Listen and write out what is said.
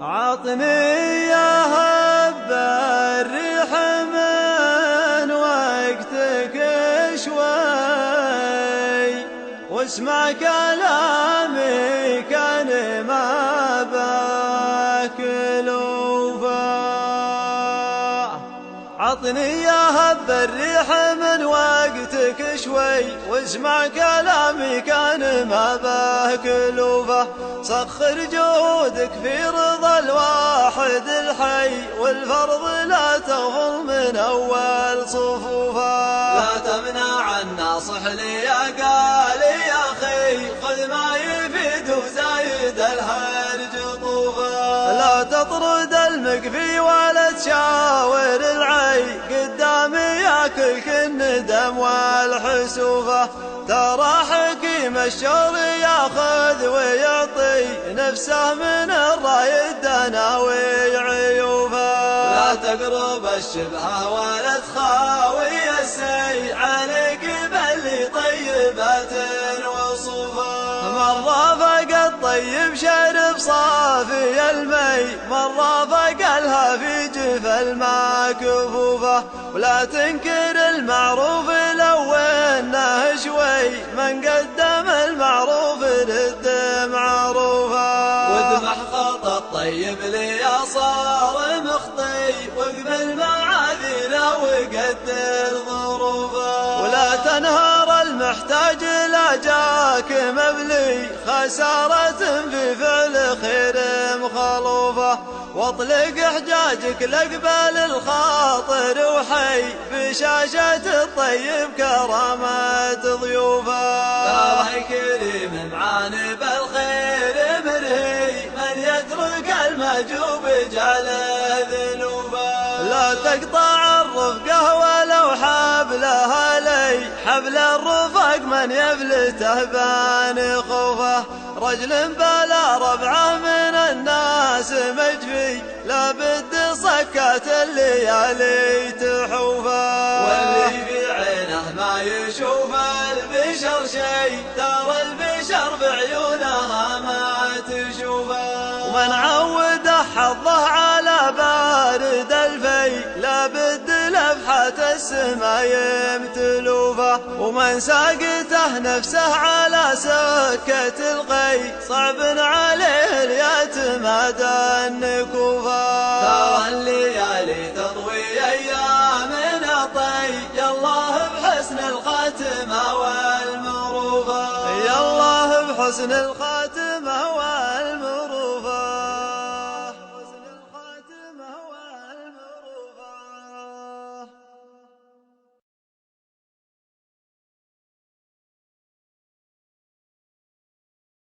عطني يا هب الريح من وقتك شوي واسمع كلامي كان ما باك الوفا. عطني يا هب الريح من وقتك شوي واسمع كلامي كان ما باك الوفا. سخر جودك في رضا الواحد الحي والفرض لا تغفل من أول صفوفا. لا تمنع الناصح لي يا قالي يا أخي خذ ما يفيد وزايد الهرج طوفا. لا تطرد المكفي ولا تشاور العي قدامي ياكلك الندم والحسوفة. ترى حكيم الشر ياخذ ويعطي نفسه من الراي الدناوي عيوفا. لا تقرب الشبهة ولا تخاوي السي عليك بل طيبات وصفا. مرة فق الطيب شرب صافي المي مرة فقلها في جف الماء كفوفة. ولا تنكر المعروف لو انه شوي من قدم المعروف رد معروفا. وادمح خط الطيب لي صار مخطي واقبل معاذير وقدر ظروفه. ولا تنهار المحتاج لا جاك مبلي خسارة في فعل خير مخلوفة. واطلق حجاجك لقبال الخاطر وحي بشاشة الطيب كرامة ضيوفه. الله كريم معاني بالخير مرهي من يترك المجوب جعله ذنوبا. لا تقطع الرفقة ولو حبلها لي حبل الرفق من يفلته بان خوفه. رجل بلا ربعه من الناس مجفي لابد صكات الليالي تحوفه. واللي في عينه ما يشوف البشر شي ترى البشر بعيونها ما تشوفه. ومن عود حظه على بارد الفي لابد لفحة السمايم تلوفه. ومن ساقته نفسه على سكة القي صعب عليه اليتمادى النكوفه. ترى الليالي تطوي ايامنا طي يا الله بحسن الخاتمة والمروفة. يا الله بحسن الخاتمة